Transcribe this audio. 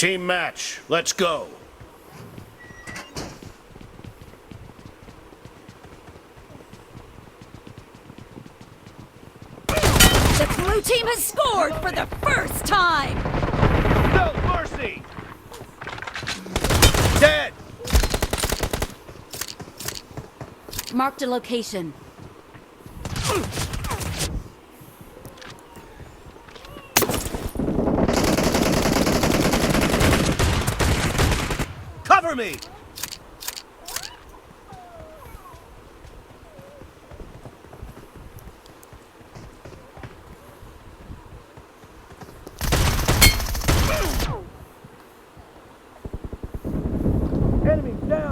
Team match. Let's go. The blue team has scored for the first time! No mercy! Dead! Marked a location.